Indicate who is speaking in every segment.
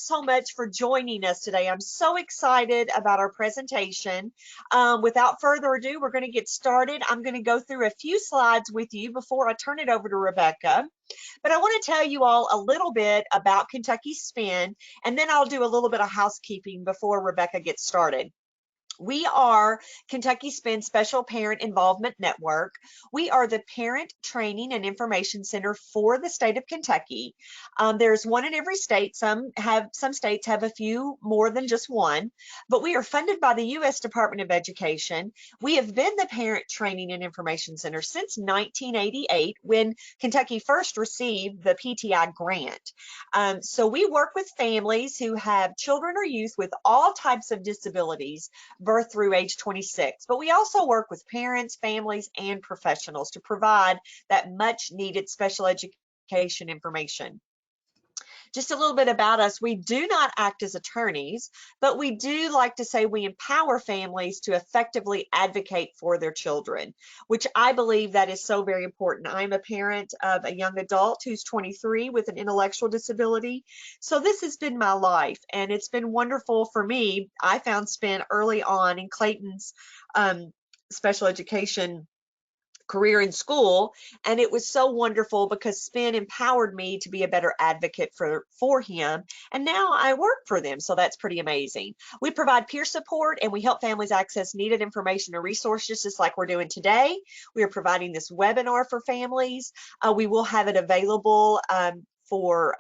Speaker 1: so much for joining us today. I'm so excited about our presentation. Without further ado, we're going to get started. I'm going to go through a few slides with you before I turn it over to Rebecca. But I want to tell you all a little bit about Kentucky Spin, and then I'll do a little bit of housekeeping before Rebecca gets started. We are Kentucky Spin Special Parent Involvement Network. We are the Parent Training and Information Center for the state of Kentucky. There's one in every state. Some states have a few more than just one, but we are funded by the U.S. Department of Education. We have been the Parent Training and Information Center since 1988, when Kentucky first received the PTI grant. So we work with families who have children or youth with all types of disabilities, birth through age 26. But we also work with parents, families, and professionals to provide that much needed special education information. Just a little bit about us. We do not act as attorneys, but we do like to say we empower families to effectively advocate for their children, which I believe that is so very important. I'm a parent of a young adult who's 23 with an intellectual disability. So this has been my life, and it's been wonderful for me. I found Spin early on in Clayton's special education career in school, and it was so wonderful because Spin empowered me to be a better advocate for him, and now I work for them, so that's pretty amazing. We provide peer support, and we help families access needed information and resources, just like we're doing today. We are providing this webinar for families. We will have it available for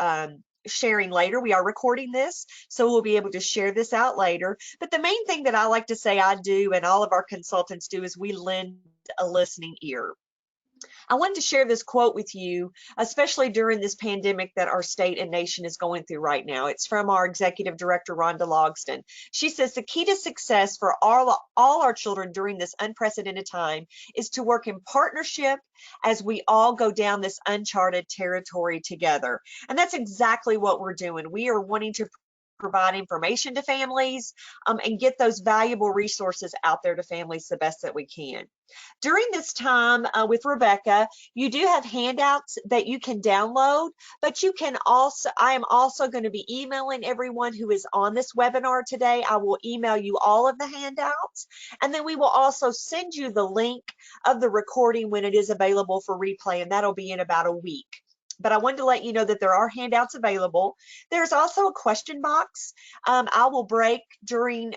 Speaker 1: sharing later. We are recording this, so we'll be able to share this out later. But the main thing that I like to say I do, and all of our consultants do, is we lend a listening ear. I wanted to share this quote with you, especially during this pandemic that our state and nation is going through right now. It's from our executive director, Rhonda Logston. She says, the key to success for all our children during this unprecedented time is to work in partnership as we all go down this uncharted territory together. And that's exactly what we're doing. We are wanting to provide information to families and get those valuable resources out there to families the best that we can. During this time with Rebecca, you do have handouts that you can download, but you can also, I am also going to be emailing everyone who is on this webinar today. I will email you all of the handouts, and then we will also send you the link of the recording when it is available for replay, and that'll be in about a week. But I wanted to let you know that there are handouts available. There's also a question box. I will break during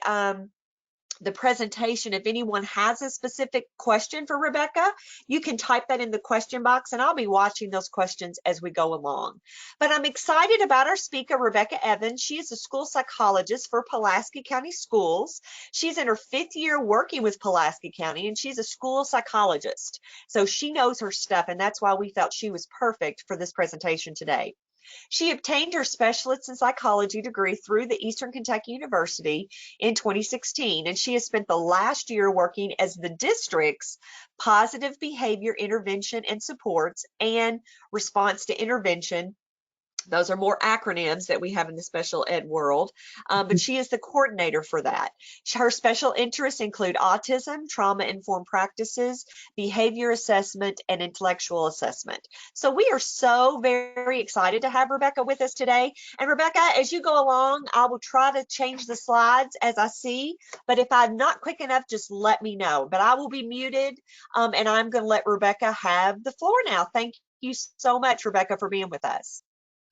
Speaker 1: the presentation. If anyone has a specific question for Rebecca, you can type that in the question box, and I'll be watching those questions as we go along. But I'm excited about our speaker, Rebecca Evans. She is a school psychologist for Pulaski County Schools. She's in her 5th year working with Pulaski County, and she's a school psychologist. So she knows her stuff, and that's why we felt she was perfect for this presentation today. She obtained her specialist in psychology degree through the Eastern Kentucky University in 2016, and she has spent the last year working as the district's positive behavior intervention and supports and response to intervention. Those are more acronyms that we have in the special ed world, but she is the coordinator for that. Her special interests include autism, trauma-informed practices, behavior assessment, and intellectual assessment. So we are so very excited to have Rebecca with us today. And Rebecca, as you go along, I will try to change the slides as I see, but if I'm not quick enough, just let me know. But I will be muted, and I'm going to let Rebecca have the floor now. Thank you so much, Rebecca, for being with us.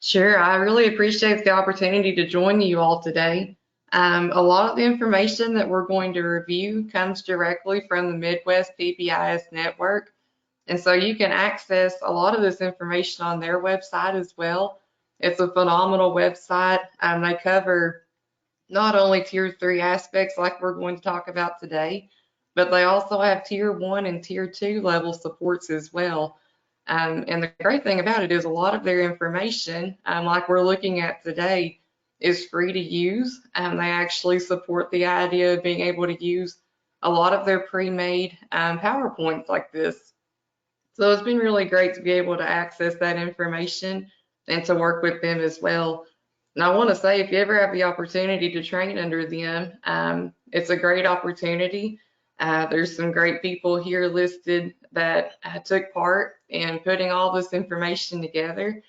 Speaker 2: Sure, I really appreciate the opportunity to join you all today. A lot of the information that we're going to review comes directly from the Midwest PBIS network, and so you can access a lot of this information on their website as well. It's a phenomenal website. They cover not only Tier 3 aspects like we're going to talk about today, but they also have Tier 1 and Tier 2 level supports as well. And the great thing about it is a lot of their information, like we're looking at today, is free to use. They actually support the idea of being able to use a lot of their pre-made PowerPoints like this. So it's been really great to be able to access that information and to work with them as well. And I want to say, if you ever have the opportunity to train under them, it's a great opportunity. There's some great people here listed that took part in putting all this information together.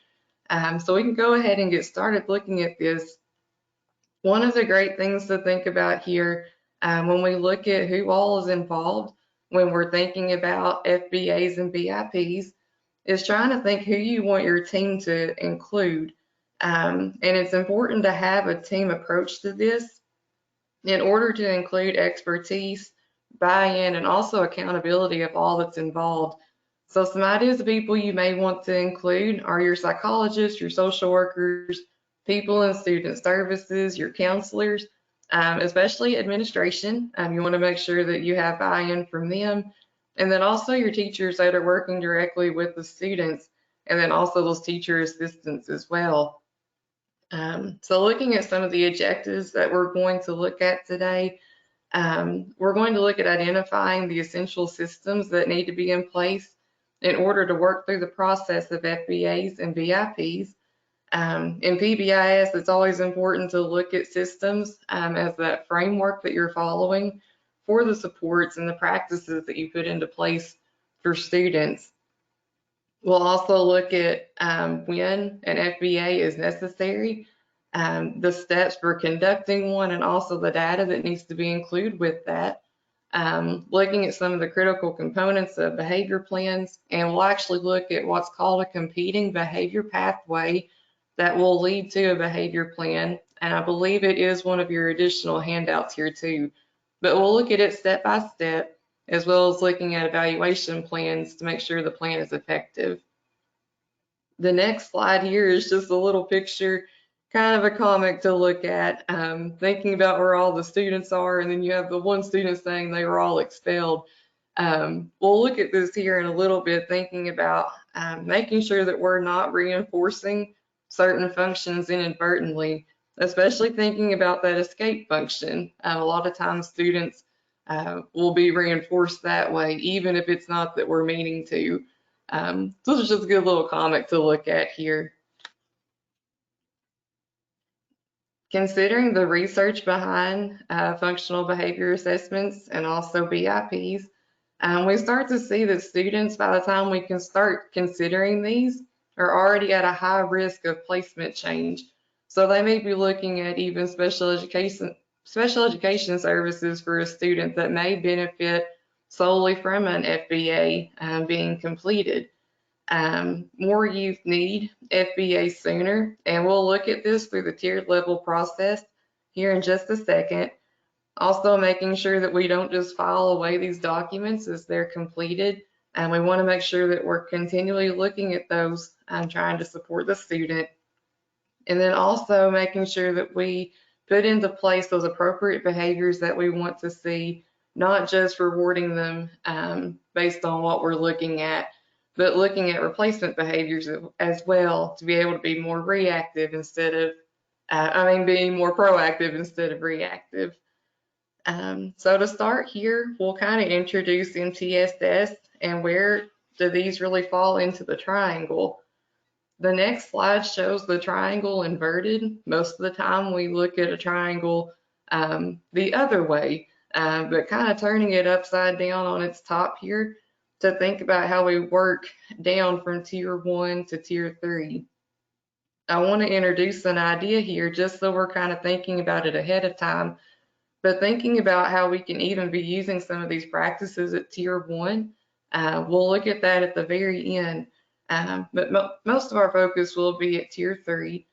Speaker 2: So we can go ahead and get started looking at this. One of the great things to think about here when we look at who all is involved when we're thinking about FBAs and BIPs is trying to think who you want your team to include. And it's important to have a team approach to this in order to include expertise, buy-in, and also accountability of all that's involved. So some ideas of people you may want to include are your psychologists, your social workers, people in student services, your counselors, especially administration. You want to make sure that you have buy-in from them. And then also your teachers that are working directly with the students, and then also those teacher assistants as well. So looking at some of the objectives that we're going to look at today, we're going to look at identifying the essential systems that need to be in place in order to work through the process of FBAs and BIPs. In PBIS, it's always important to look at systems as that framework that you're following for the supports and the practices that you put into place for students. We'll also look at when an FBA is necessary, the steps for conducting one, and also the data that needs to be included with that. Looking at some of the critical components of behavior plans, and we'll actually look at what's called a competing behavior pathway that will lead to a behavior plan. And I believe it is one of your additional handouts here too. But we'll look at it step by step, as well as looking at evaluation plans to make sure the plan is effective. The next slide here is just a little picture, kind of a comic to look at, thinking about where all the students are, and then you have the one student saying they were all expelled. We'll look at this here in a little bit, thinking about making sure that we're not reinforcing certain functions inadvertently, especially thinking about that escape function. A lot of times students will be reinforced that way, even if it's not that we're meaning to. So this is just a good little comic to look at here. Considering the research behind functional behavior assessments and also BIPs, we start to see that students, by the time we can start considering these, are already at a high risk of placement change. So they may be looking at even special education services for a student that may benefit solely from an FBA being completed. More youth need FBA sooner, and we'll look at this through the tiered level process here in just a second. Also making sure that we don't just file away these documents as they're completed, and we want to make sure that we're continually looking at those and trying to support the student. And then also making sure that we put into place those appropriate behaviors that we want to see, not just rewarding them based on what we're looking at, but looking at replacement behaviors as well to be able to be more reactive instead of, being more proactive instead of reactive. So to start here, we'll kind of introduce MTSS and where do these really fall into the triangle. The next slide shows the triangle inverted. Most of the time we look at a triangle the other way, but kind of turning it upside down on its top here to think about how we work down from tier 1 to tier 3. I want to introduce an idea here just so we're kind of thinking about it ahead of time, but thinking about how we can even be using some of these practices at tier 1. We'll look at that at the very end, but most of our focus will be at tier 3.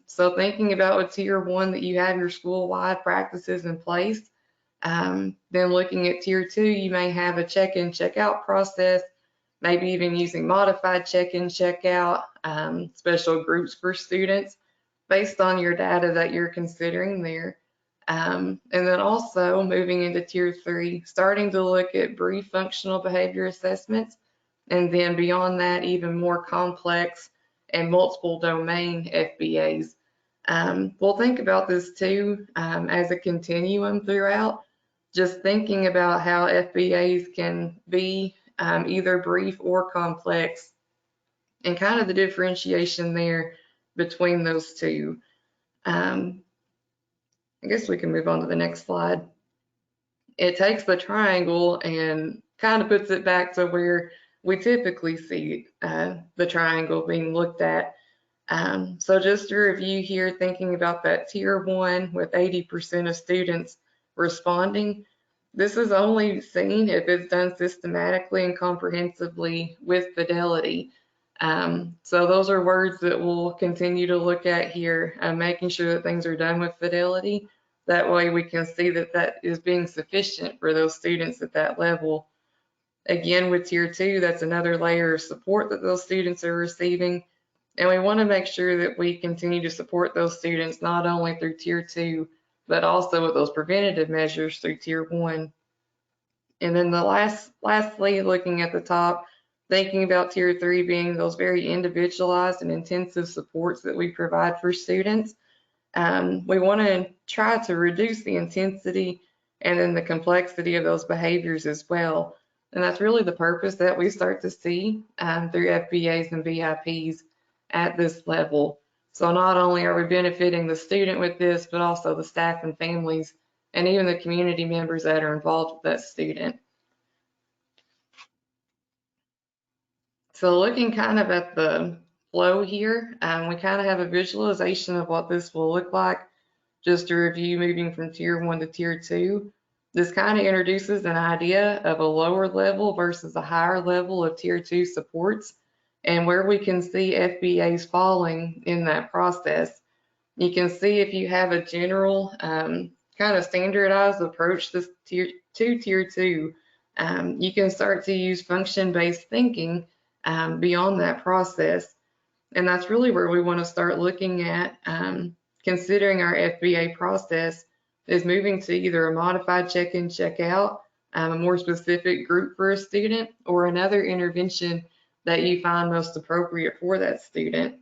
Speaker 2: So thinking about with tier 1 that you have your school-wide practices in place. Then looking at tier 2, you may have a check-in, check-out process, maybe even using modified check-in, check-out, special groups for students based on your data that you're considering there. And then also moving into tier 3, starting to look at brief functional behavior assessments, and then beyond that, even more complex and multiple domain FBAs. We'll think about this too as a continuum throughout, just thinking about how FBAs can be either brief or complex, and kind of the differentiation there between those two. I guess we can move on to the next slide. It takes the triangle and kind of puts it back to where we typically see the triangle being looked at. So just to review here, thinking about that tier 1 with 80% of students responding, this is only seen if it's done systematically and comprehensively with fidelity. So those are words that we'll continue to look at here, making sure that things are done with fidelity. That way we can see that that is being sufficient for those students at that level. Again, with tier 2, that's another layer of support that those students are receiving. And we want to make sure that we continue to support those students not only through tier 2, but also with those preventative measures through tier 1. And then lastly, looking at the top, thinking about tier 3 being those very individualized and intensive supports that we provide for students. We want to try to reduce the intensity and then the complexity of those behaviors as well. And that's really the purpose that we start to see through FBAs and VIPs at this level. So not only are we benefiting the student with this, but also the staff and families and even the community members that are involved with that student. So looking kind of at the flow here, we kind of have a visualization of what this will look like. Just to review, moving from tier 1 to tier 2, this kind of introduces an idea of a lower level versus a higher level of tier 2 supports and where we can see FBAs falling in that process. You can see if you have a general kind of standardized approach to tier 2, you can start to use function-based thinking beyond that process. And that's really where we want to start looking at considering our FBA process is moving to either a modified check-in, check-out, a more specific group for a student, or another intervention that you find most appropriate for that student.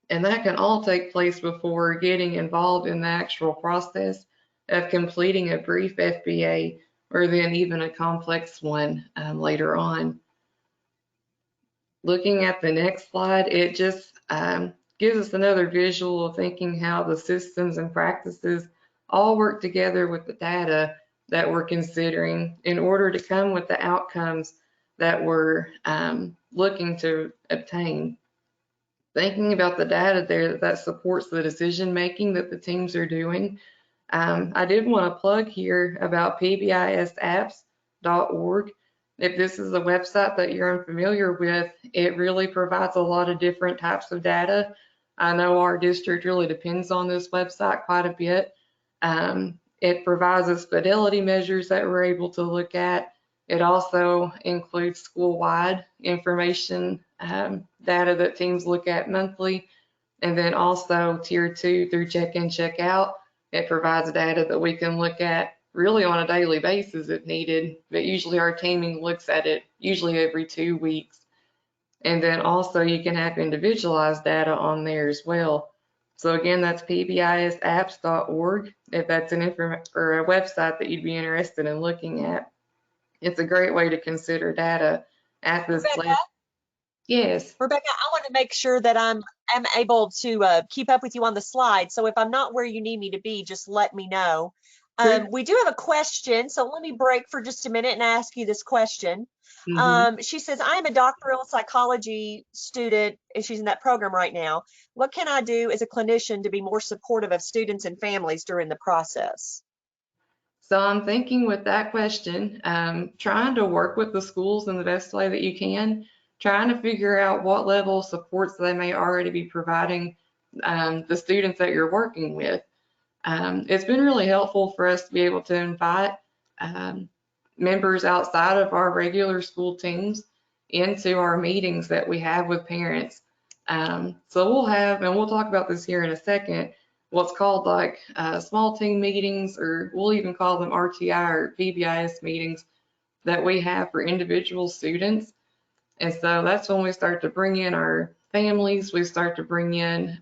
Speaker 2: And that can all take place before getting involved in the actual process of completing a brief FBA or then even a complex one later on. Looking at the next slide, it just gives us another visual of thinking how the systems and practices all work together with the data that we're considering in order to come with the outcomes that we're looking to obtain. Thinking about the data there that supports the decision making that the teams are doing. I did want to plug here about pbisapps.org. If this is a website that you're unfamiliar with, it really provides a lot of different types of data. I know our district really depends on this website quite a bit. It provides us fidelity measures that we're able to look at. It also includes school-wide information data that teams look at monthly, and then also tier 2 through check-in, check-out. It provides data that we can look at really on a daily basis if needed, but usually our teaming looks at it usually every 2 weeks. And then also you can have individualized data on there as well. So again, that's pbisapps.org if that's an or a website that you'd be interested in looking at. It's a great way to consider data at this level. Yes.
Speaker 1: Rebecca, I want to make sure that I'm able to keep up with you on the slide. So if I'm not where you need me to be, just let me know. We do have a question, so let me break for just a minute and ask you this question. She says, I am a doctoral psychology student, and she's in that program right now. What can I do as a clinician to be more supportive of students and families during the process?
Speaker 2: So I'm thinking with that question, trying to work with the schools in the best way that you can, trying to figure out what level of supports they may already be providing the students that you're working with. It's been really helpful for us to be able to invite members outside of our regular school teams into our meetings that we have with parents. So we'll have, and we'll talk about this here in a second, what's called like small team meetings, or we'll even call them RTI or PBIS meetings that we have for individual students. And so that's when we start to bring in our families, we start to bring in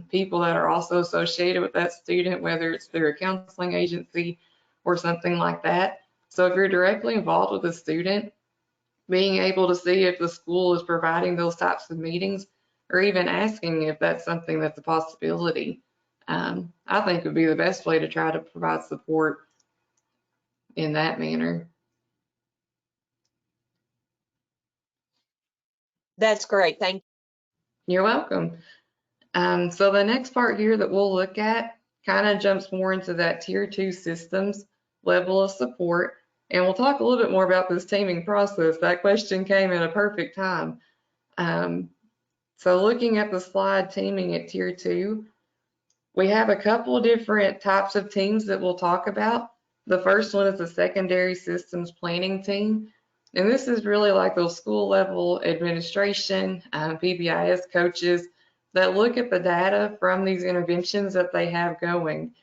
Speaker 2: people that are also associated with that student, whether it's through a counseling agency or something like that. So if you're directly involved with a student, being able to see if the school is providing those types of meetings or even asking if that's something that's a possibility, I think would be the best way to try to provide support in that manner.
Speaker 1: That's great. Thank you.
Speaker 2: You're welcome. So the next part here that we'll look at kind of jumps more into that tier 2 systems level of support. And we'll talk a little bit more about this teaming process. That question came in a perfect time. So looking at the slide, teaming at tier 2, we have a couple different types of teams that we'll talk about. The first one is the secondary systems planning team. And this is really like those school level administration, PBIS coaches that look at the data from these interventions that they have going.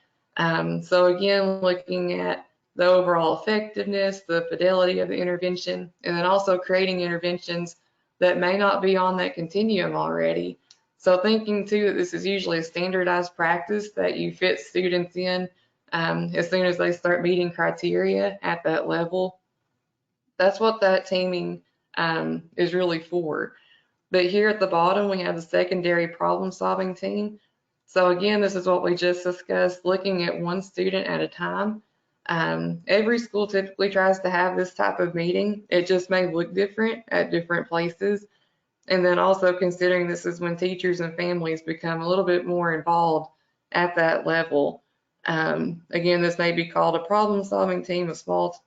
Speaker 2: So again, looking at the overall effectiveness, the fidelity of the intervention, and then also creating interventions that may not be on that continuum already. So thinking too that this is usually a standardized practice that you fit students in as soon as they start meeting criteria at that level. That's what that teaming is really for. But here at the bottom, we have the secondary problem solving team. So again, this is what we just discussed, looking at one student at a time. Every school typically tries to have this type of meeting. It just may look different at different places. And then also considering this is when teachers and families become a little bit more involved at that level. Again, this may be called a problem solving team, a small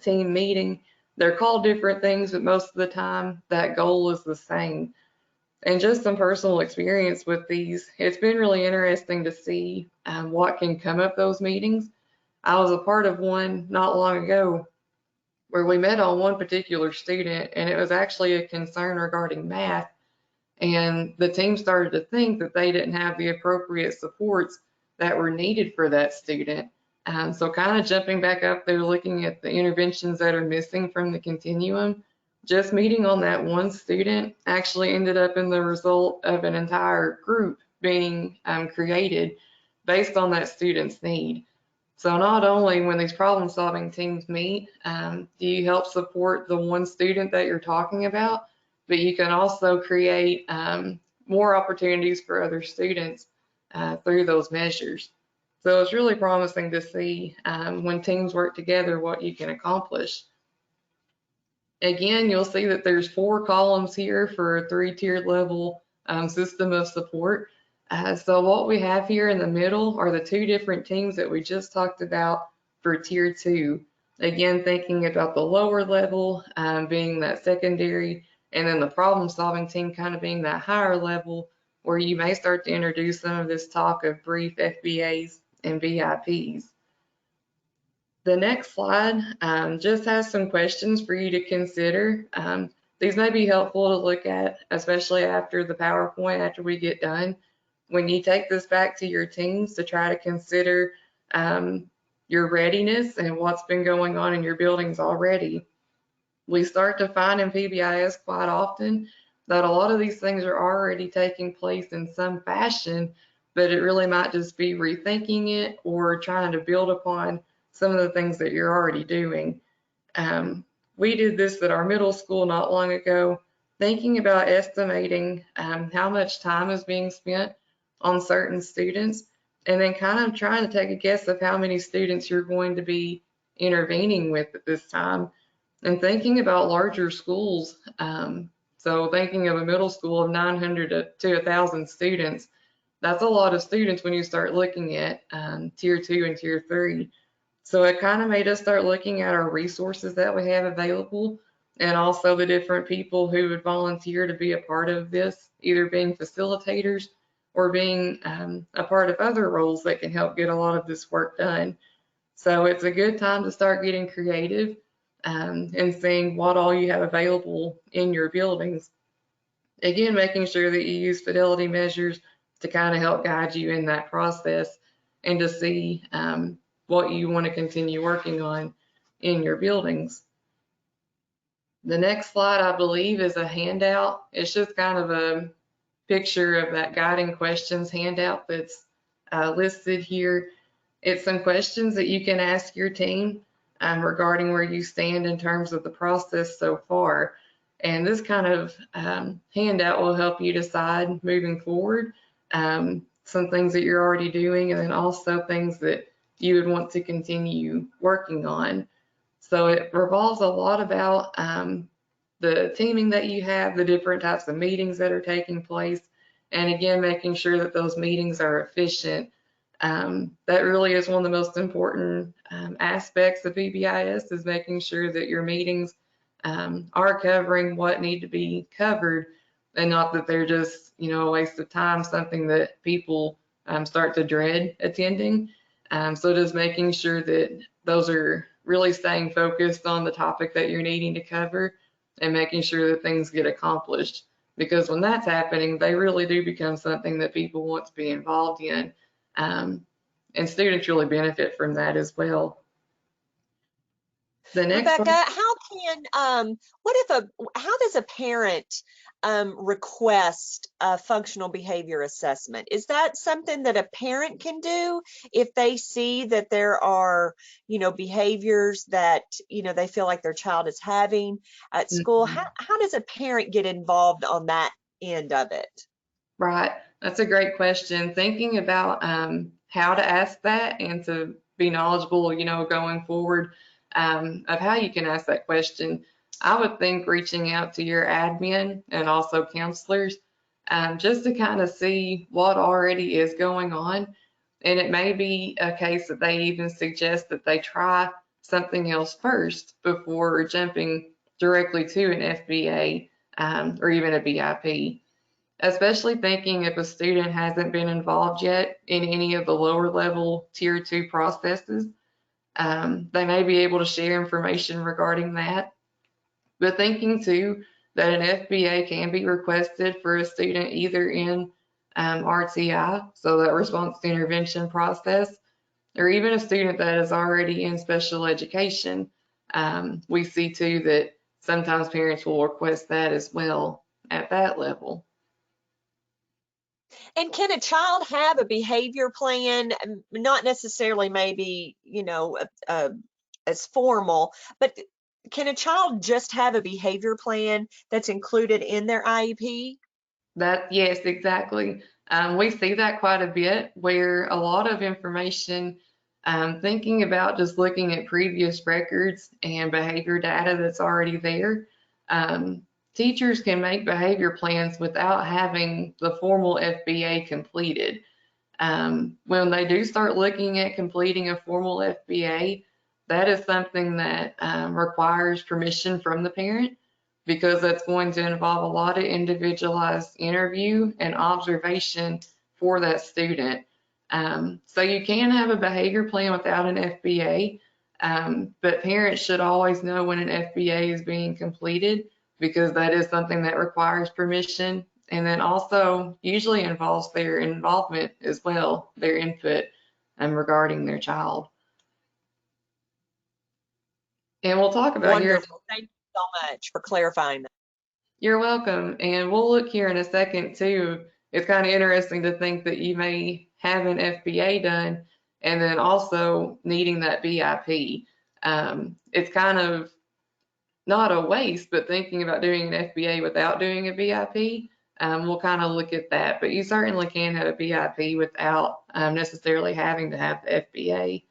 Speaker 2: team meeting. They're called different things, but most of the time that goal is the same. And just some personal experience with these, it's been really interesting to see what can come of those meetings. I was a part of one not long ago where we met on one particular student, and it was actually a concern regarding math. And the team started to think that they didn't have the appropriate supports that were needed for that student. So kind of jumping back up there, looking at the interventions that are missing from the continuum, just meeting on that one student actually ended up in the result of an entire group being created based on that student's need. So not only when these problem solving teams meet, do you help support the one student that you're talking about, but you can also create more opportunities for other students through those measures. So it's really promising to see when teams work together what you can accomplish. Again, you'll see that there's 4 columns here for a 3-tiered level system of support. So what we have here in the middle are the 2 different teams that we just talked about for tier 2. Again, thinking about the lower level being that secondary, and then the problem solving team kind of being that higher level where you may start to introduce some of this talk of brief FBAs and VIPs. The next slide just has some questions for you to consider. These may be helpful to look at, especially after the PowerPoint, after we get done. When you take this back to your teams to try to consider your readiness and what's been going on in your buildings already. We start to find in PBIS quite often that a lot of these things are already taking place in some fashion, but it really might just be rethinking it or trying to build upon some of the things that you're already doing. We did this at our middle school not long ago, thinking about estimating how much time is being spent on certain students, and then kind of trying to take a guess of how many students you're going to be intervening with at this time, and thinking about larger schools. So thinking of a middle school of 900 to 1,000 students, that's a lot of students when you start looking at tier 2 and tier 3. So it kind of made us start looking at our resources that we have available, and also the different people who would volunteer to be a part of this, either being facilitators or being a part of other roles that can help get a lot of this work done. So it's a good time to start getting creative and seeing what all you have available in your buildings. Again, making sure that you use fidelity measures to kind of help guide you in that process and to see what you want to continue working on in your buildings. The next slide, I believe, is a handout. It's just kind of a picture of that guiding questions handout that's listed here. It's some questions that you can ask your team regarding where you stand in terms of the process so far. And this kind of handout will help you decide moving forward some things that you're already doing, and then also things that you would want to continue working on. So it revolves a lot about the teaming that you have, the different types of meetings that are taking place, And again, making sure that those meetings are efficient. That really is one of the most important aspects of PBIS, is making sure that your meetings are covering what need to be covered, and not that they're just, a waste of time, something that people start to dread attending. So just making sure that those are really staying focused on the topic that you're needing to cover, and making sure that things get accomplished. Because when that's happening, they really do become something that people want to be involved in. And students really benefit from that as well. The next
Speaker 1: Rebecca,
Speaker 2: one,
Speaker 1: how does a parent request a functional behavior assessment? Is that something that a parent can do if they see that there are, behaviors that, they feel like their child is having at school? How does a parent get involved on that end of it?
Speaker 2: right, that's a great question. Thinking about how to ask that and to be knowledgeable, going forward, of how you can ask that question, I would think reaching out to your admin and also counselors, just to kind of see what already is going on. And it may be a case that they even suggest that they try something else first before jumping directly to an FBA, or even a BIP. Especially thinking if a student hasn't been involved yet in any of the lower level tier 2 processes. They may be able to share information regarding that. But thinking too that an FBA can be requested for a student either in RTI, so that response to intervention process, or even a student that is already in special education. We see too that sometimes parents will request that as well at that level.
Speaker 1: And can a child have a behavior plan? Not necessarily maybe, as formal, but can a child just have a behavior plan that's included in their IEP?
Speaker 2: Yes, exactly. We see that quite a bit, where a lot of information, thinking about just looking at previous records and behavior data that's already there, teachers can make behavior plans without having the formal FBA completed. When they do start looking at completing a formal FBA, that is something that requires permission from the parent, because that's going to involve a lot of individualized interview and observation for that student. So you can have a behavior plan without an FBA, but parents should always know when an FBA is being completed, because that is something that requires permission, and then also usually involves their involvement as well, their input regarding their child. And we'll talk about here.
Speaker 1: Wonderful. Thank you so much for clarifying that.
Speaker 2: You're welcome. And we'll look here in a second too. It's kind of interesting to think that you may have an FBA done and then also needing that BIP. It's kind of not a waste, but thinking about doing an FBA without doing a BIP, we'll kind of look at that. But you certainly can have a BIP without necessarily having to have the FBA.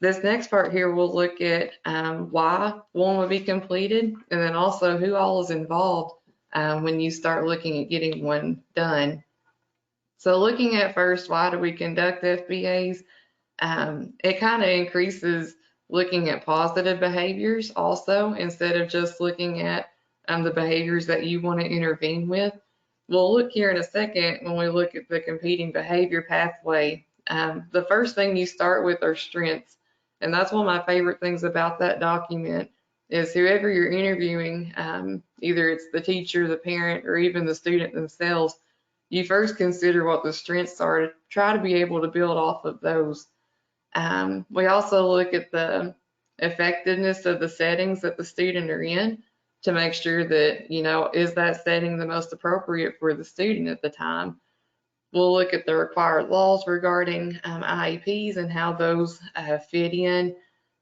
Speaker 2: This next part here, we'll look at why one will be completed, and then also who all is involved when you start looking at getting one done. So looking at first, why do we conduct FBAs? It kind of increases looking at positive behaviors also, instead of just looking at the behaviors that you want to intervene with. We'll look here in a second when we look at the competing behavior pathway. The first thing you start with are strengths. And that's one of my favorite things about that document, is whoever you're interviewing, either it's the teacher, the parent, or even the student themselves, you first consider what the strengths are to try to be able to build off of those. We also look at the effectiveness of the settings that the student are in to make sure that, is that setting the most appropriate for the student at the time. We'll look at the required laws regarding IEPs and how those fit in.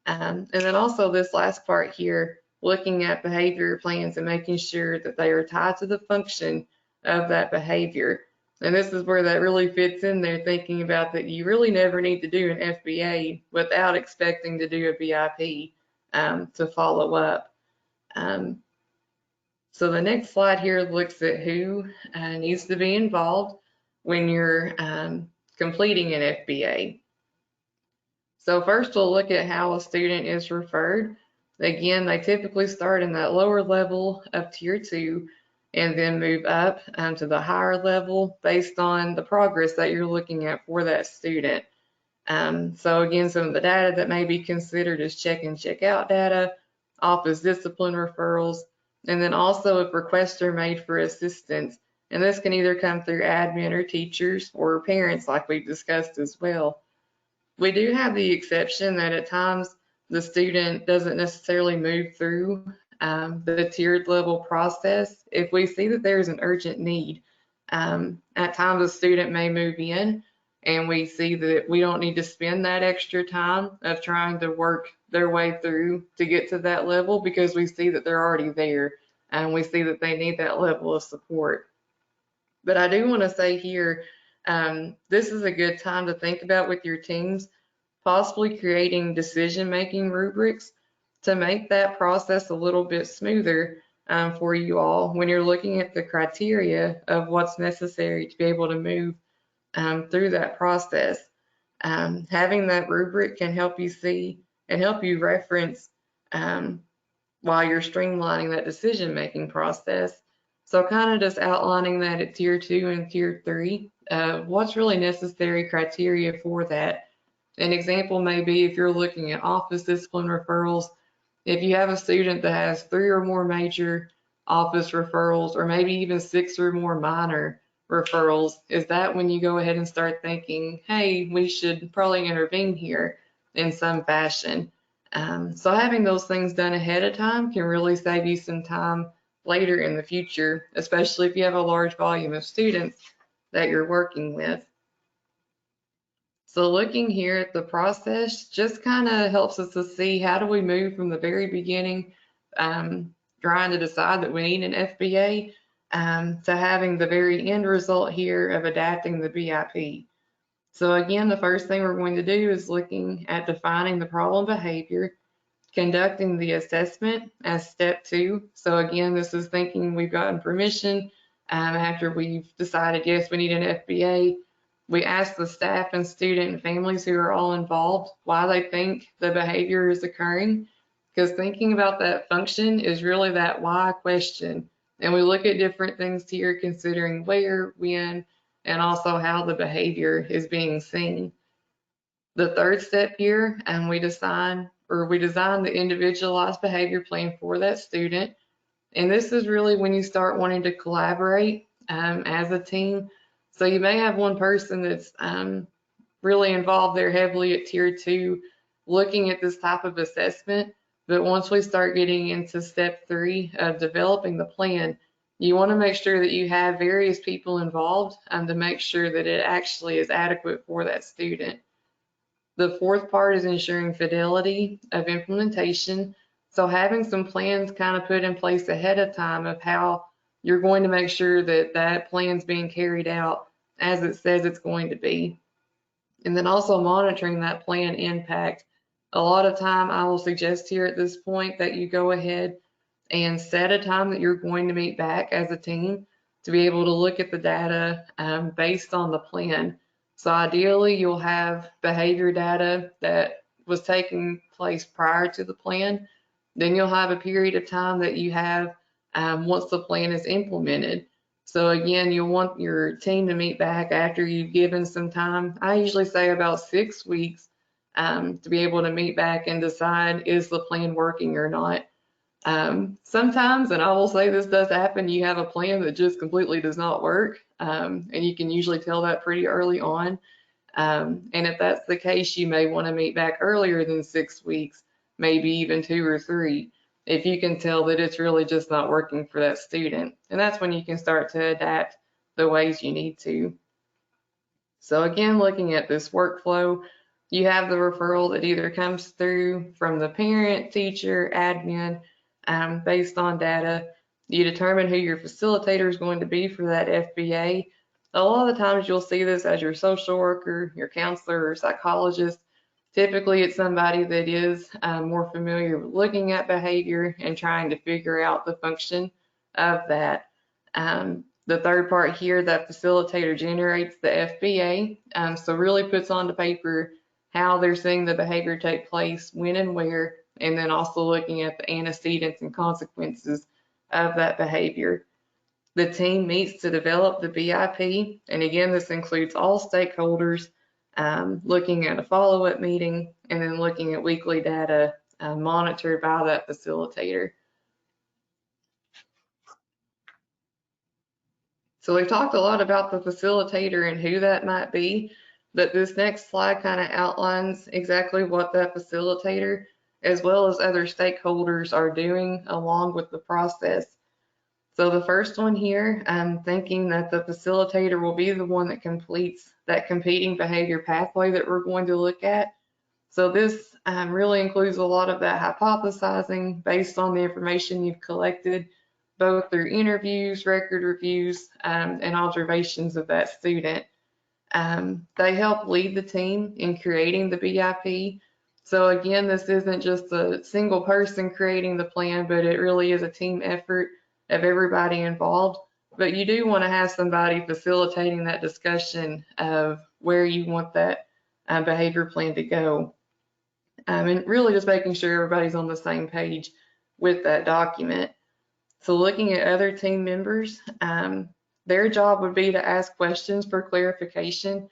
Speaker 2: And then also this last part here, looking at behavior plans and making sure that they are tied to the function of that behavior. And this is where that really fits in there, thinking about that you really never need to do an FBA without expecting to do a BIP to follow up. So the next slide here looks at who needs to be involved when you're completing an FBA. So first we'll look at how a student is referred. Again, they typically start in that lower level of Tier 2 and then move up to the higher level based on the progress that you're looking at for that student. So again, some of the data that may be considered is check in, check out data, office discipline referrals, and then also if requests are made for assistance. And this can either come through admin or teachers or parents like we've discussed as well. We do have the exception that at times the student doesn't necessarily move through the tiered level process. If we see that there's an urgent need, at times a student may move in and we see that we don't need to spend that extra time of trying to work their way through to get to that level because we see that they're already there and we see that they need that level of support. But I do want to say here, this is a good time to think about with your teams, possibly creating decision-making rubrics to make that process a little bit smoother for you all when you're looking at the criteria of what's necessary to be able to move through that process. Having that rubric can help you see and help you reference while you're streamlining that decision-making process. So kind of just outlining that at Tier 2 and Tier 3, what's really necessary criteria for that. An example may be if you're looking at office discipline referrals, if you have a student that has 3 or more major office referrals, or maybe even 6 or more minor referrals, is that when you go ahead and start thinking, hey, we should probably intervene here in some fashion. So having those things done ahead of time can really save you some time later in the future, especially if you have a large volume of students that you're working with. So looking here at the process just kind of helps us to see how do we move from the very beginning, trying to decide that we need an FBA, to having the very end result here of adapting the BIP. So again, the first thing we're going to do is looking at defining the problem behavior, conducting the assessment as step 2. So again, this is thinking we've gotten permission after we've decided, yes, we need an FBA. We ask the staff and student and families who are all involved why they think the behavior is occurring, because thinking about that function is really that why question. And we look at different things here, considering where, when, and also how the behavior is being seen. The third step here, and we design the individualized behavior plan for that student. And this is really when you start wanting to collaborate as a team. So you may have one person that's really involved there heavily at Tier 2 looking at this type of assessment. But once we start getting into step 3 of developing the plan, you want to make sure that you have various people involved to make sure that it actually is adequate for that student. The fourth part is ensuring fidelity of implementation. So having some plans kind of put in place ahead of time of how you're going to make sure that that plan's being carried out as it says it's going to be. And then also monitoring that plan impact. A lot of time I will suggest here at this point that you go ahead and set a time that you're going to meet back as a team to be able to look at the data based on the plan. So ideally you'll have behavior data that was taking place prior to the plan. Then you'll have a period of time that you have once the plan is implemented. So again, you'll want your team to meet back after you've given some time. I usually say about 6 weeks to be able to meet back and decide, is the plan working or not? Sometimes, and I will say this does happen, you have a plan that just completely does not work, and you can usually tell that pretty early on. And if that's the case, you may want to meet back earlier than 6 weeks, maybe even 2 or 3, if you can tell that it's really just not working for that student. And that's when you can start to adapt the ways you need to. So again, looking at this workflow, you have the referral that either comes through from the parent, teacher, admin, based on data. You determine who your facilitator is going to be for that FBA. A lot of the times you'll see this as your social worker, your counselor, or psychologist. Typically it's somebody that is more familiar with looking at behavior and trying to figure out the function of that. The third part here, that facilitator generates the FBA, so really puts on the paper how they're seeing the behavior take place, when and where, and then also looking at the antecedents and consequences of that behavior. The team meets to develop the BIP, and again, this includes all stakeholders, looking at a follow-up meeting, and then looking at weekly data monitored by that facilitator. So we've talked a lot about the facilitator and who that might be, but this next slide kind of outlines exactly what that facilitator, as well as other stakeholders, are doing along with the process. So the first one here, I'm thinking that the facilitator will be the one that completes that competing behavior pathway that we're going to look at. So this really includes a lot of that hypothesizing based on the information you've collected, both through interviews, record reviews, and observations of that student. They help lead the team in creating the BIP. So again, this isn't just a single person creating the plan, but it really is a team effort of everybody involved. But you do want to have somebody facilitating that discussion of where you want that behavior plan to go. And really just making sure everybody's on the same page with that document. So looking at other team members, their job would be to ask questions for clarification.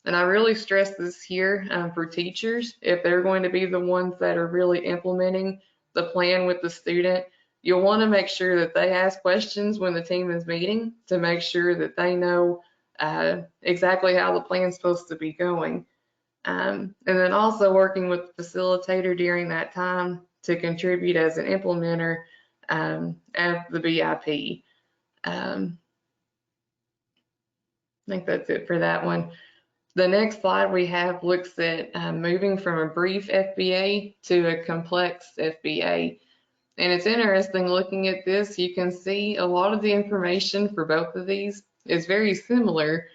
Speaker 2: And I really stress this here for teachers. If they're going to be the ones that are really implementing the plan with the student, you'll want to make sure that they ask questions when the team is meeting to make sure that they know exactly how the plan's supposed to be going. And then also working with the facilitator during that time to contribute as an implementer of the BIP. I think that's it for that one. The next slide we have looks at moving from a brief FBA to a complex FBA. And it's interesting looking at this, you can see a lot of the information for both of these is very similar.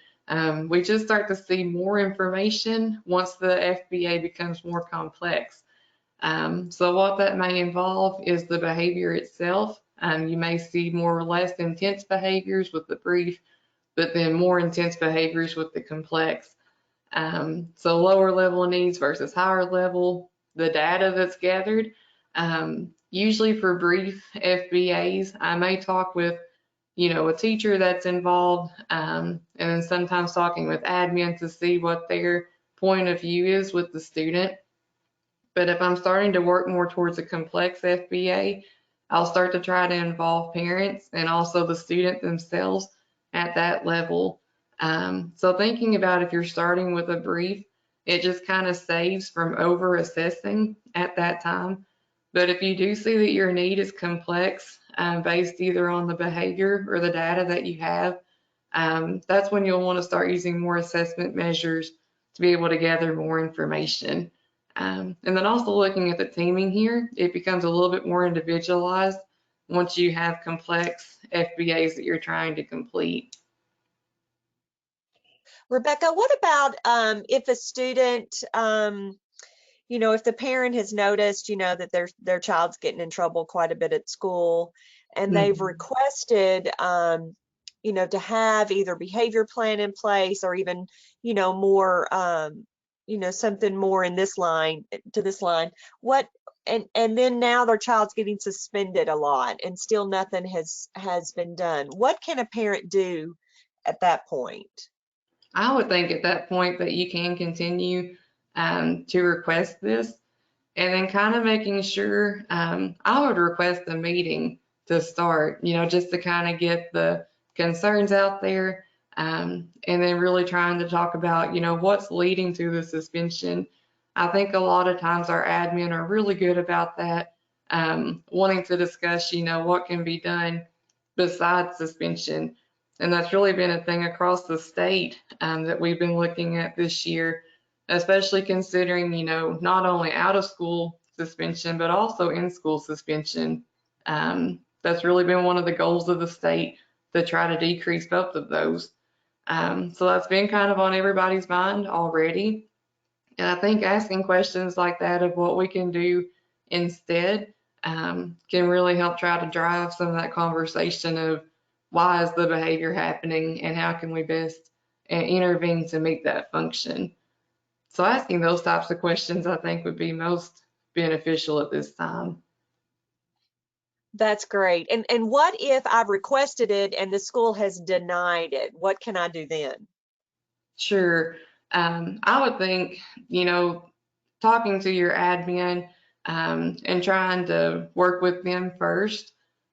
Speaker 2: We just start to see more information once the FBA becomes more complex. So what that may involve is the behavior itself. You may see more or less intense behaviors with the brief, but then more intense behaviors with the complex. So lower level needs versus higher level, the data that's gathered. Usually for brief FBAs, I may talk with, a teacher that's involved, and then sometimes talking with admin to see what their point of view is with the student. But if I'm starting to work more towards a complex FBA, I'll start to try to involve parents and also the student themselves at that level. So thinking about if you're starting with a brief, it just kind of saves from over assessing at that time. But if you do see that your need is complex, based either on the behavior or the data that you have, that's when you'll want to start using more assessment measures to be able to gather more information. And then also looking at the teaming here, it becomes a little bit more individualized once you have complex FBAs that you're trying to complete.
Speaker 1: Rebecca, what about if a student, if the parent has noticed, that their child's getting in trouble quite a bit at school, and they've requested, to have either behavior plan in place or even, more, something more in this line to this line. What and then now their child's getting suspended a lot, and still nothing has been done. What can a parent do at that point?
Speaker 2: I would think at that point that you can continue to request this, and then kind of making sure, I would request a meeting to start, just to kind of get the concerns out there, and then really trying to talk about, what's leading to the suspension. I think a lot of times our admin are really good about that, wanting to discuss, what can be done besides suspension. And that's really been a thing across the state that we've been looking at this year, especially considering, not only out of school suspension, but also in school suspension. That's really been one of the goals of the state, to try to decrease both of those. So that's been kind of on everybody's mind already. And I think asking questions like that of what we can do instead can really help try to drive some of that conversation of why is the behavior happening and how can we best intervene to meet that function. So asking those types of questions, I think, would be most beneficial at this time.
Speaker 1: That's great. And what if I've requested it and the school has denied it? What can I do then?
Speaker 2: Sure. I would think, talking to your admin and trying to work with them first.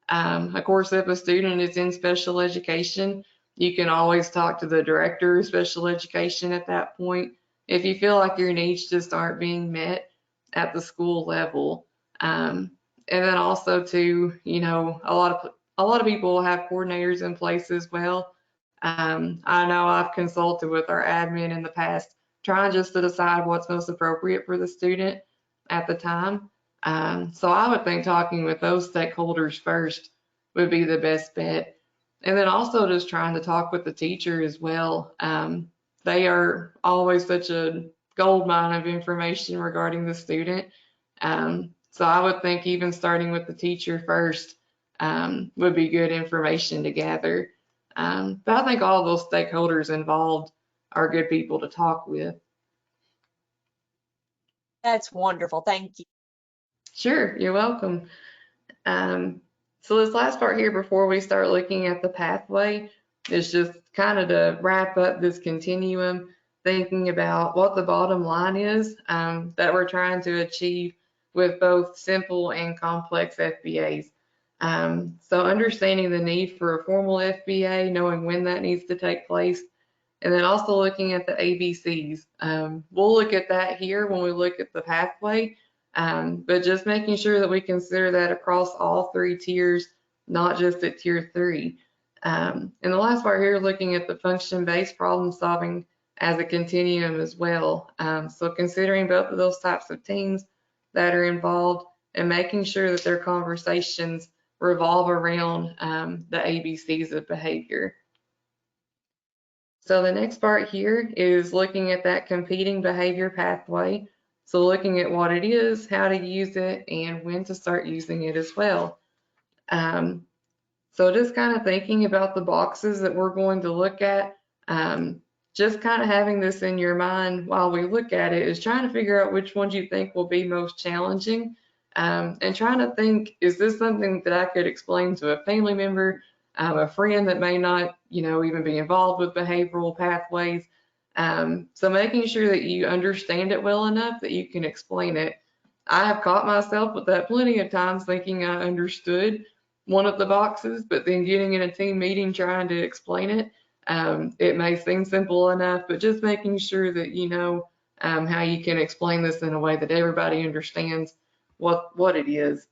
Speaker 2: Of course, if a student is in special education, you can always talk to the director of special education at that point if you feel like your needs just aren't being met at the school level. And then also too, a lot of people have coordinators in place as well. I know I've consulted with our admin in the past, trying just to decide what's most appropriate for the student at the time. So I would think talking with those stakeholders first would be the best bet. And then also just trying to talk with the teacher as well. They are always such a gold mine of information regarding the student. So I would think even starting with the teacher first would be good information to gather. But I think all those stakeholders involved are good people to talk with.
Speaker 1: That's wonderful. Thank you.
Speaker 2: Sure, you're welcome. So this last part here before we start looking at the pathway is just kind of to wrap up this continuum, thinking about what the bottom line is that we're trying to achieve with both simple and complex FBAs. So understanding the need for a formal FBA, knowing when that needs to take place, and then also looking at the ABCs. We'll look at that here when we look at the pathway, but just making sure that we consider that across all three tiers, not just at tier 3. And the last part here, looking at the function-based problem solving as a continuum as well. So considering both of those types of teams that are involved and making sure that their conversations revolve around the ABCs of behavior. So the next part here is looking at that competing behavior pathway. So looking at what it is, how to use it, and when to start using it as well. So just kind of thinking about the boxes that we're going to look at, just kind of having this in your mind while we look at it is trying to figure out which ones you think will be most challenging, and trying to think, is this something that I could explain to a family member, a friend that may not, even be involved with behavioral pathways. So making sure that you understand it well enough that you can explain it. I have caught myself with that plenty of times thinking I understood one of the boxes, but then getting in a team meeting trying to explain it, it may seem simple enough, but just making sure that you know how you can explain this in a way that everybody understands what it is.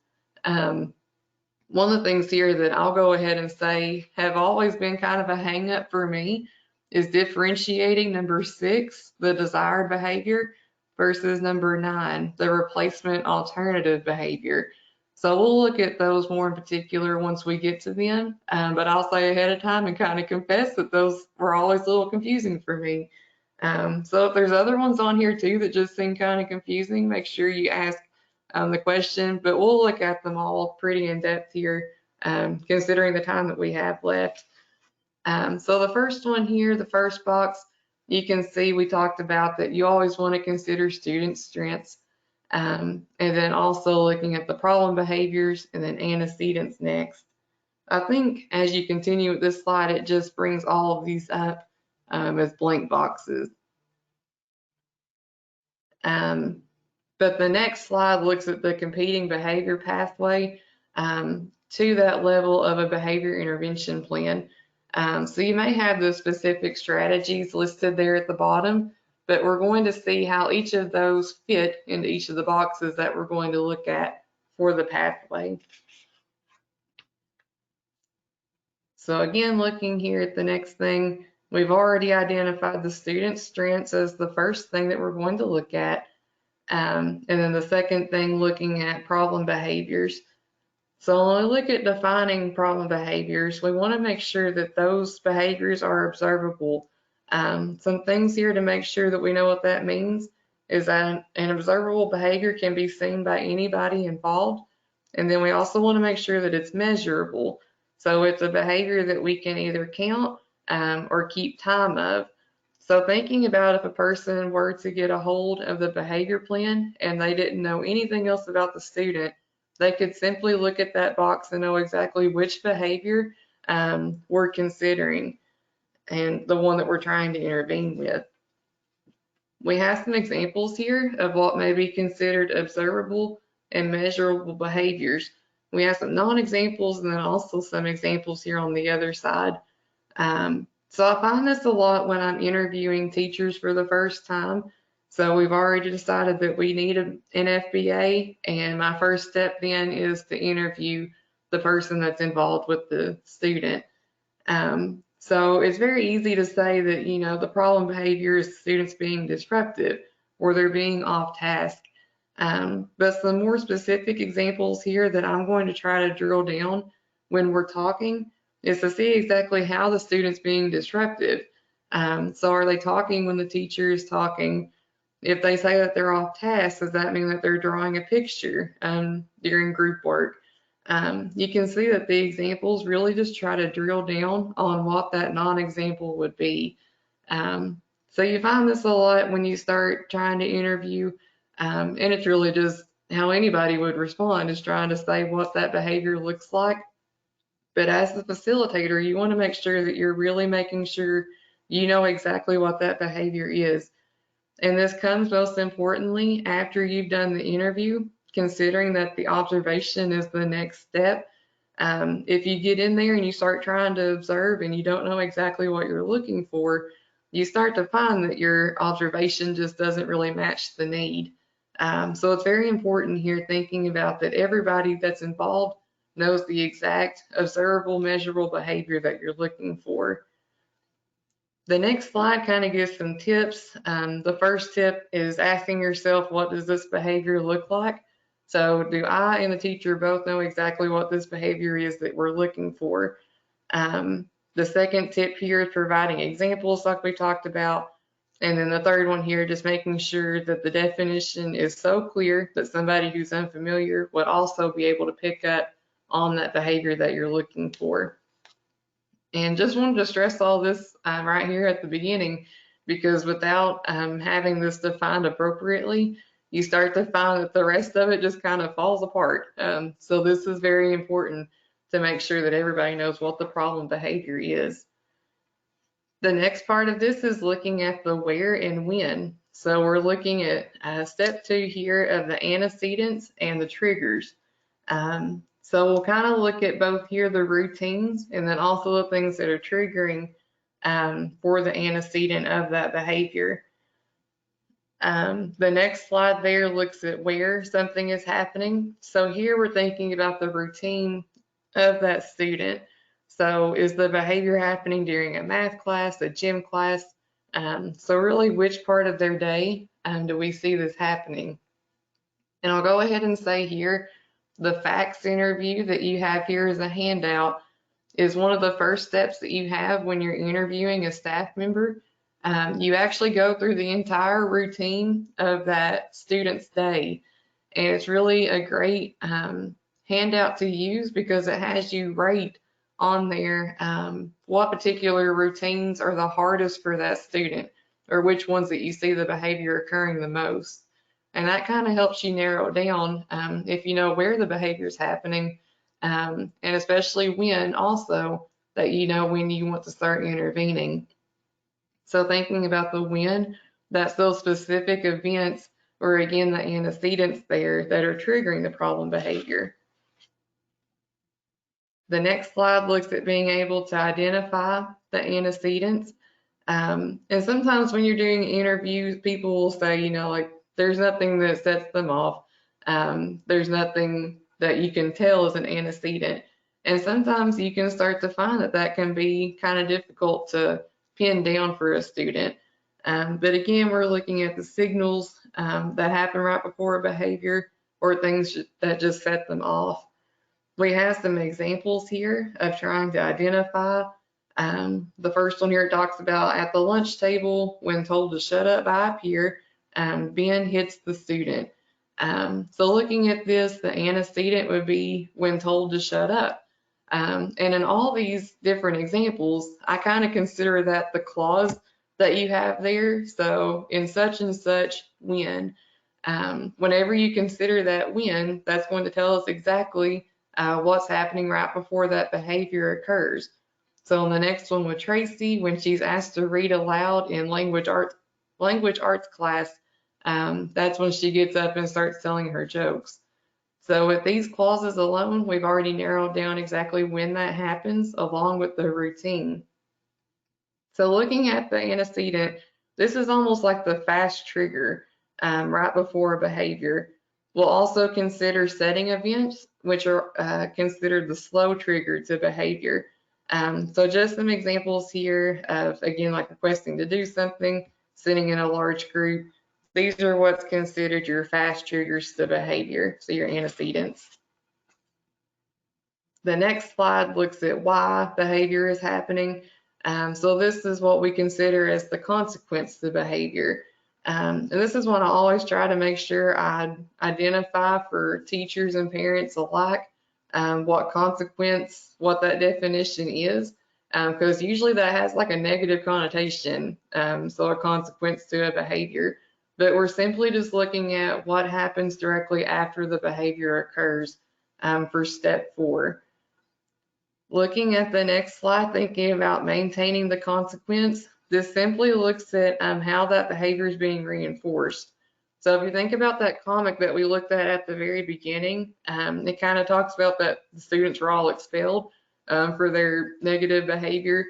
Speaker 2: One of the things here that I'll go ahead and say have always been kind of a hang up for me is differentiating number 6, the desired behavior, versus number 9, the replacement alternative behavior. So we'll look at those more in particular once we get to them, but I'll say ahead of time and kind of confess that those were always a little confusing for me. So if there's other ones on here too that just seem kind of confusing, make sure you ask the question, but we'll look at them all pretty in depth here, considering the time that we have left. So the first one here, the first box, you can see we talked about that you always want to consider student strengths, and then also looking at the problem behaviors and then antecedents next. I think as you continue with this slide, it just brings all of these up as blank boxes. But the next slide looks at the competing behavior pathway to that level of a behavior intervention plan. So you may have the specific strategies listed there at the bottom, but we're going to see how each of those fit into each of the boxes that we're going to look at for the pathway. So again, looking here at the next thing, we've already identified the student strengths as the first thing that we're going to look at. And then the second thing, looking at problem behaviors. So when we look at defining problem behaviors, we want to make sure that those behaviors are observable. Some things here to make sure that we know what that means is that an observable behavior can be seen by anybody involved. And then we also want to make sure that it's measurable. So it's a behavior that we can either count or keep time of. So thinking about if a person were to get a hold of the behavior plan and they didn't know anything else about the student, they could simply look at that box and know exactly which behavior we're considering and the one that we're trying to intervene with. We have some examples here of what may be considered observable and measurable behaviors. We have some non-examples and then also some examples here on the other side. So I find this a lot when I'm interviewing teachers for the first time. So we've already decided that we need an FBA, and my first step then is to interview the person that's involved with the student. So it's very easy to say that, the problem behavior is students being disruptive or they're being off task. But some more specific examples here that I'm going to try to drill down when we're talking is to see exactly how the student's being disruptive. So are they talking when the teacher is talking? If they say that they're off task, does that mean that they're drawing a picture during group work? You can see that the examples really just try to drill down on what that non-example would be. So you find this a lot when you start trying to interview, and it's really just how anybody would respond, is trying to say what that behavior looks like. But as the facilitator, you want to make sure that you're really making sure you know exactly what that behavior is. And this comes most importantly after you've done the interview, considering that the observation is the next step. If you get in there and you start trying to observe and you don't know exactly what you're looking for, you start to find that your observation just doesn't really match the need. So it's very important here thinking about that everybody that's involved knows the exact observable, measurable behavior that you're looking for. The next slide kind of gives some tips. The first tip is asking yourself, what does this behavior look like? So do I and the teacher both know exactly what this behavior is that we're looking for? The second tip here is providing examples like we talked about. And then the third one here, just making sure that the definition is so clear that somebody who's unfamiliar would also be able to pick up on that behavior that you're looking for. And just wanted to stress all this right here at the beginning, because without having this defined appropriately, you start to find that the rest of it just kind of falls apart. So this is very important to make sure that everybody knows what the problem behavior is. The next part of this is looking at the where and when. So we're looking at step 2 here of the antecedents and the triggers. So we'll kind of look at both here the routines and then also the things that are triggering for the antecedent of that behavior. The next slide there looks at where something is happening. So here we're thinking about the routine of that student. So is the behavior happening during a math class, a gym class? So really, which part of their day do we see this happening? And I'll go ahead and say here, the facts interview that you have here as a handout is one of the first steps that you have when you're interviewing a staff member. You actually go through the entire routine of that student's day. And it's really a great handout to use because it has you rate on there what particular routines are the hardest for that student, or which ones that you see the behavior occurring the most. And that kind of helps you narrow it down if you know where the behavior is happening, and especially when also that you know when you want to start intervening. So thinking about the when, that's those specific events or again the antecedents there that are triggering the problem behavior. The next slide looks at being able to identify the antecedents. And sometimes when you're doing interviews, people will say, like, there's nothing that sets them off. There's nothing that you can tell is an antecedent. And sometimes you can start to find that that can be kind of difficult to pin down for a student. But again, we're looking at the signals that happen right before a behavior or things that just set them off. We have some examples here of trying to identify. The first one here talks about at the lunch table, when told to shut up by a peer, Ben hits the student. So looking at this, the antecedent would be when told to shut up. And in all these different examples, I kind of consider that the clause that you have there. So in such and such when, whenever you consider that when, that's going to tell us exactly what's happening right before that behavior occurs. So in the next one with Tracy, when she's asked to read aloud in language arts class, that's when she gets up and starts telling her jokes. So with these clauses alone, we've already narrowed down exactly when that happens along with the routine. So looking at the antecedent, this is almost like the fast trigger right before a behavior. We'll also consider setting events, which are considered the slow trigger to behavior. So just some examples here of, again, like requesting to do something, sitting in a large group. These are what's considered your fast triggers to behavior, so your antecedents. The next slide looks at why behavior is happening. So this is what we consider as the consequence to behavior. And this is what I always try to make sure I identify for teachers and parents alike, what consequence, what that definition is, because usually that has like a negative connotation, so a consequence to a behavior. But we're simply just looking at what happens directly after the behavior occurs for step 4. Looking at the next slide, thinking about maintaining the consequence, this simply looks at how that behavior is being reinforced. So if you think about that comic that we looked at the very beginning, it kind of talks about that the students were all expelled for their negative behavior.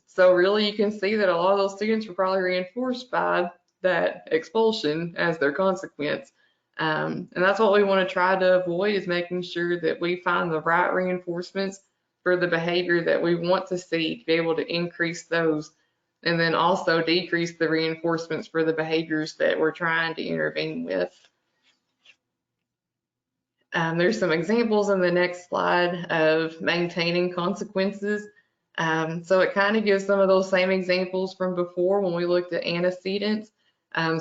Speaker 2: So really you can see that a lot of those students were probably reinforced by that expulsion as their consequence. And that's what we want to try to avoid, is making sure that we find the right reinforcements for the behavior that we want to see to be able to increase those, and then also decrease the reinforcements for the behaviors that we're trying to intervene with. There's some examples in the next slide of maintaining consequences. So it kind of gives some of those same examples from before when we looked at antecedents.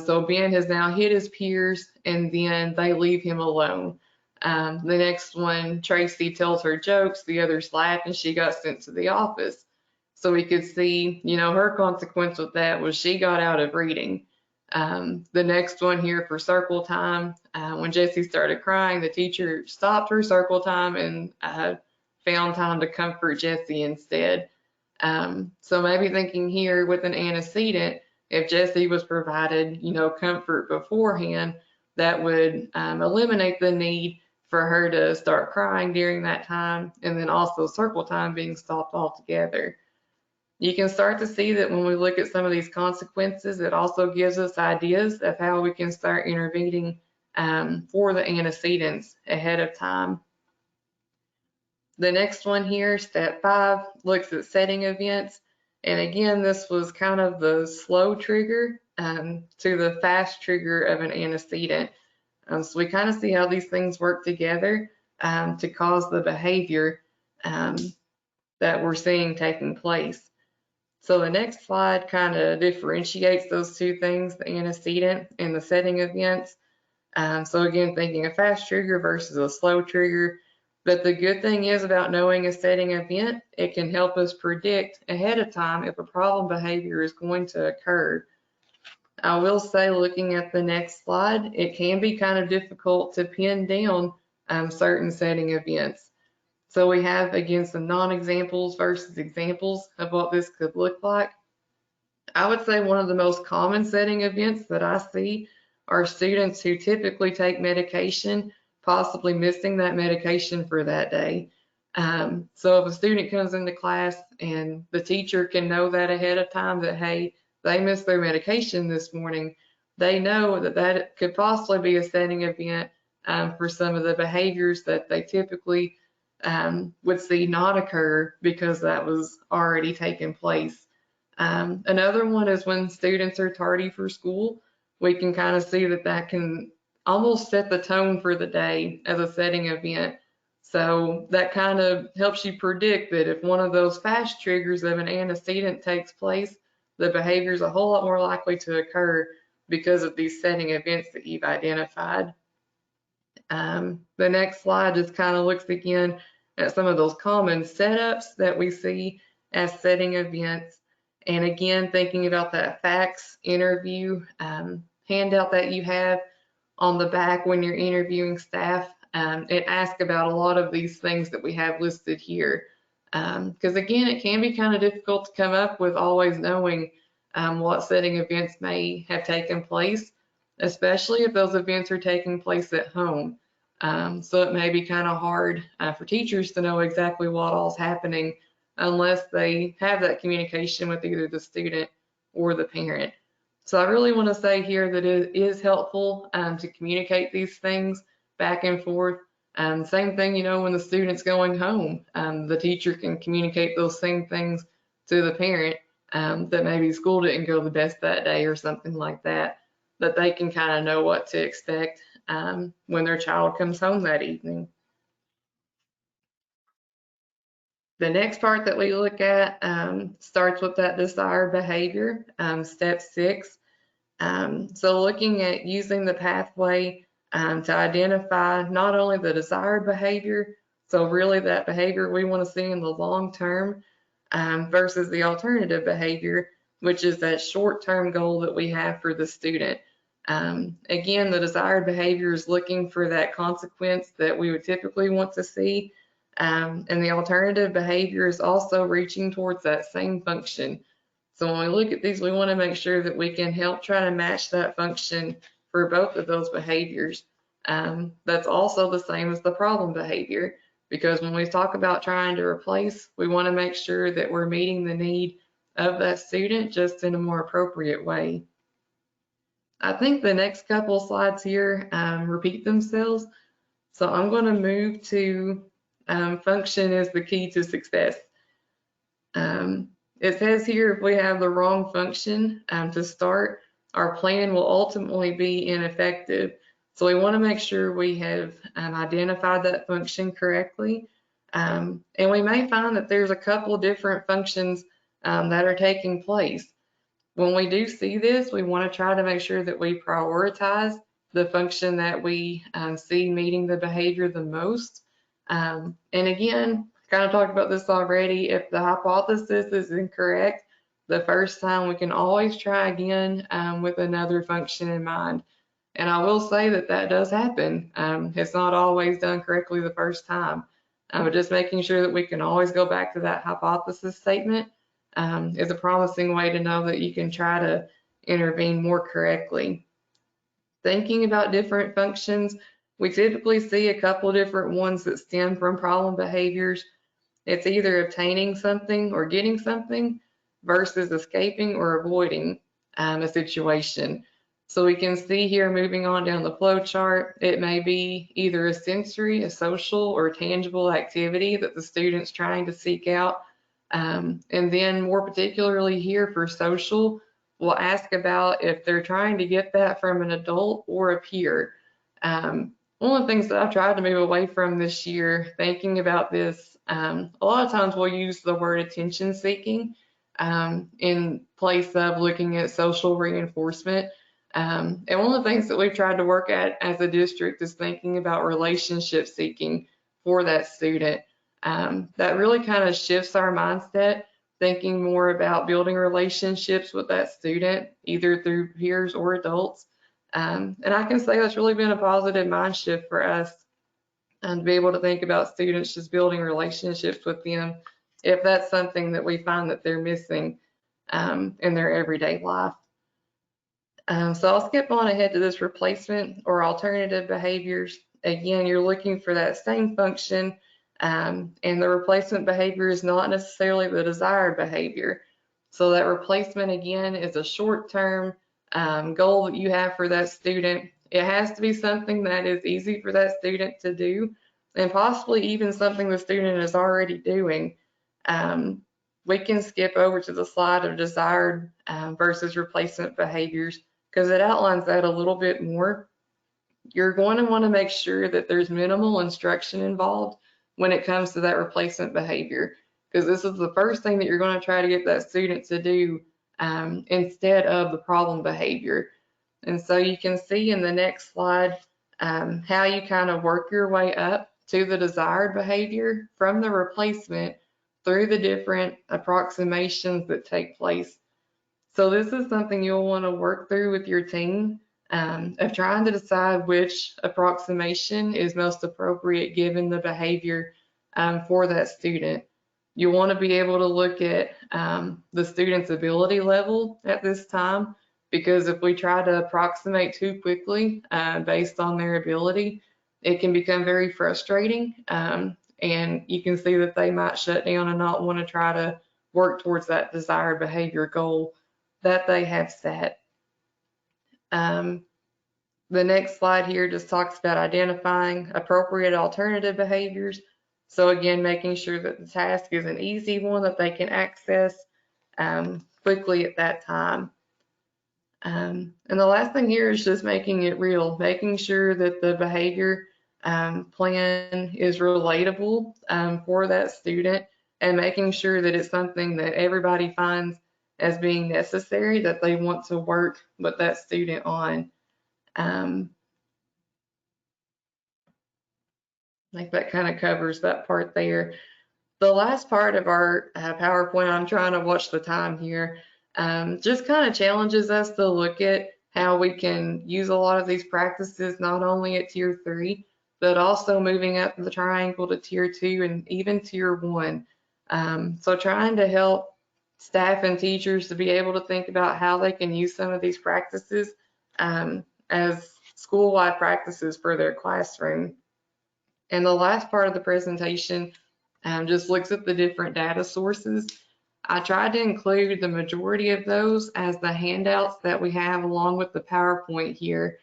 Speaker 2: So Ben has now hit his peers and then they leave him alone. The next one, Tracy tells her jokes, the others laugh, and she got sent to the office. So we could see, her consequence with that was she got out of reading. The next one here for circle time, when Jessie started crying, the teacher stopped her circle time and found time to comfort Jessie instead. So maybe thinking here with an antecedent, if Jessie was provided, comfort beforehand, that would eliminate the need for her to start crying during that time, and then also circle time being stopped altogether. You can start to see that when we look at some of these consequences, it also gives us ideas of how we can start intervening for the antecedents ahead of time. The next one here, step 5, looks at setting events. And again, this was kind of the slow trigger to the fast trigger of an antecedent. So we kind of see how these things work together to cause the behavior that we're seeing taking place. So the next slide kind of differentiates those two things, the antecedent and the setting events. So again, thinking a fast trigger versus a slow trigger. But the good thing is about knowing a setting event, it can help us predict ahead of time if a problem behavior is going to occur. I will say, looking at the next slide, it can be kind of difficult to pin down certain setting events. So we have, again, some non-examples versus examples of what this could look like. I would say one of the most common setting events that I see are students who typically take medication, possibly missing that medication for that day. So if a student comes into class and the teacher can know that ahead of time that, hey, they missed their medication this morning, they know that that could possibly be a setting event for some of the behaviors that they typically would see not occur because that was already taking place. Another one is when students are tardy for school. We can kind of see that that can almost set the tone for the day as a setting event. So that kind of helps you predict that if one of those fast triggers of an antecedent takes place, the behavior is a whole lot more likely to occur because of these setting events that you've identified. The next slide just kind of looks again at some of those common setups that we see as setting events. And again, thinking about that facts interview handout that you have on the back when you're interviewing staff, it asks about a lot of these things that we have listed here. Because again, it can be kind of difficult to come up with always knowing what setting events may have taken place, especially if those events are taking place at home. So it may be kind of hard for teachers to know exactly what all's happening unless they have that communication with either the student or the parent. So I really want to say here that it is helpful to communicate these things back and forth. Same thing, you know, when the student's going home, the teacher can communicate those same things to the parent that maybe school didn't go the best that day or something like that, that they can kind of know what to expect when their child comes home that evening. The next part that we look at starts with that desired behavior, step 6. So looking at using the pathway to identify not only the desired behavior, so really that behavior we want to see in the long term versus the alternative behavior, which is that short-term goal that we have for the student. Again, the desired behavior is looking for that consequence that we would typically want to see. And the alternative behavior is also reaching towards that same function. So when we look at these, we want to make sure that we can help try to match that function for both of those behaviors. That's also the same as the problem behavior, because when we talk about trying to replace, we want to make sure that we're meeting the need of that student just in a more appropriate way. I think the next couple slides here repeat themselves. So I'm going to move to function is the key to success. It says here if we have the wrong function to start, our plan will ultimately be ineffective. So we want to make sure we have identified that function correctly. And we may find that there's a couple different functions that are taking place. When we do see this, we want to try to make sure that we prioritize the function that we see meeting the behavior the most. And again, kind of talked about this already. If the hypothesis is incorrect the first time, we can always try again with another function in mind. And I will say that that does happen. It's not always done correctly the first time. But just making sure that we can always go back to that hypothesis statement is a promising way to know that you can try to intervene more correctly. Thinking about different functions, we typically see a couple different ones that stem from problem behaviors. It's either obtaining something or getting something versus escaping or avoiding a situation. So we can see here, moving on down the flow chart, it may be either a sensory, a social, or tangible activity that the student's trying to seek out. And then more particularly here for social, we'll ask about if they're trying to get that from an adult or a peer. One of the things that I've tried to move away from this year, thinking about this, a lot of times we'll use the word attention seeking in place of looking at social reinforcement. And one of the things that we've tried to work at as a district is thinking about relationship seeking for that student. That really kind of shifts our mindset, thinking more about building relationships with that student, either through peers or adults. And I can say that's really been a positive mind shift for us, and to be able to think about students just building relationships with them if that's something that we find that they're missing in their everyday life. So I'll skip on ahead to this replacement or alternative behaviors. Again, you're looking for that same function, and the replacement behavior is not necessarily the desired behavior. So that replacement, again, is a short-term goal that you have for that student. It has to be something that is easy for that student to do, and possibly even something the student is already doing. We can skip over to the slide of desired versus replacement behaviors, because it outlines that a little bit more. You're going to want to make sure that there's minimal instruction involved when it comes to that replacement behavior, because this is the first thing that you're going to try to get that student to do instead of the problem behavior. And so you can see in the next slide, how you kind of work your way up to the desired behavior from the replacement through the different approximations that take place. So this is something you'll want to work through with your team of trying to decide which approximation is most appropriate given the behavior for that student. You want to be able to look at the student's ability level at this time, because if we try to approximate too quickly based on their ability, it can become very frustrating. And you can see that they might shut down and not want to try to work towards that desired behavior goal that they have set. The next slide here just talks about identifying appropriate alternative behaviors. So again, making sure that the task is an easy one that they can access quickly at that time. And the last thing here is just making it real, making sure that the behavior plan is relatable for that student, and making sure that it's something that everybody finds as being necessary, that they want to work with that student on. I think that kind of covers that part there. The last part of our PowerPoint, I'm trying to watch the time here, just kind of challenges us to look at how we can use a lot of these practices, not only at Tier 3, but also moving up the triangle to Tier 2 and even Tier 1. So trying to help staff and teachers to be able to think about how they can use some of these practices as school-wide practices for their classroom. And the last part of the presentation just looks at the different data sources. I tried to include the majority of those as the handouts that we have along with the PowerPoint here.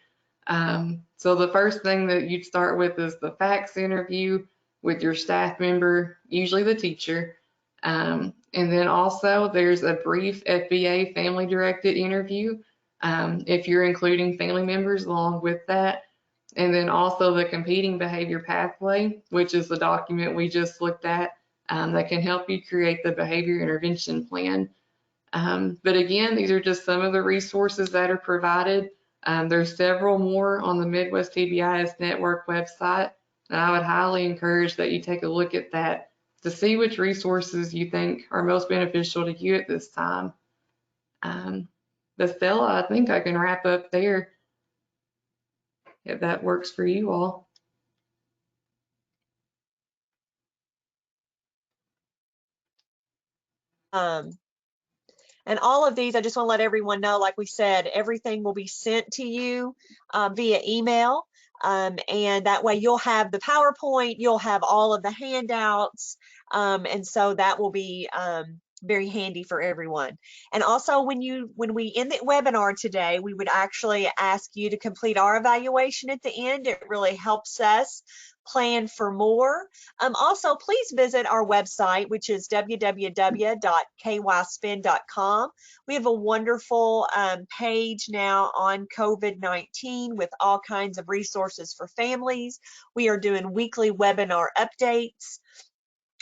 Speaker 2: So the first thing that you'd start with is the facts interview with your staff member, usually the teacher. And then also there's a brief FBA family directed interview if you're including family members along with that. And then also the competing behavior pathway, which is the document we just looked at that can help you create the behavior intervention plan. But again, these are just some of the resources that are provided. There's several more on the Midwest TBIS Network website, and I would highly encourage that you take a look at that to see which resources you think are most beneficial to you at this time. But Stella, I think I can wrap up there if that works for you all.
Speaker 1: And all of these, I just want to let everyone know, like we said, everything will be sent to you via email. And that way you'll have the PowerPoint, you'll have all of the handouts. And so that will be very handy for everyone. And also when we end the webinar today, we would actually ask you to complete our evaluation at the end. It really helps us plan for more. Also, please visit our website, which is www.kyspin.com. We have a wonderful page now on COVID-19 with all kinds of resources for families. We are doing weekly webinar updates.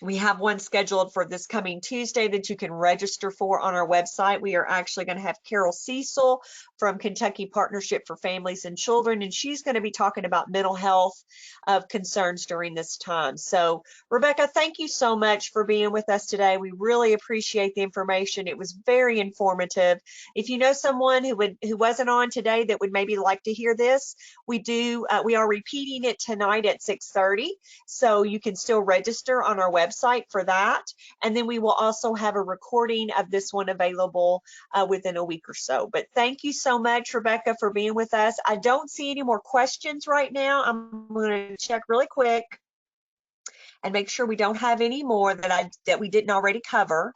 Speaker 1: We have one scheduled for this coming Tuesday that you can register for on our website. We are actually going to have Carol Cecil from Kentucky Partnership for Families and Children, and she's going to be talking about mental health concerns during this time. So, Rebecca, thank you so much for being with us today. We really appreciate the information. It was very informative. If you know someone who wasn't on today that would maybe like to hear this, we are repeating it tonight at 6:30, so you can still register on our website for that, and then we will also have a recording of this one available within a week or so. But thank you so much, Rebecca, for being with us. I don't see any more questions right now. I'm going to check really quick and make sure we don't have any more that we didn't already cover,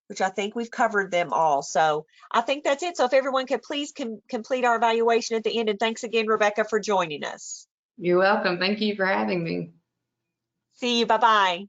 Speaker 1: which I think we've covered them all. So I think that's it. So if everyone could please complete our evaluation at the end, and thanks again, Rebecca, for joining us.
Speaker 2: You're welcome. Thank you for having me.
Speaker 1: See you. Bye-bye.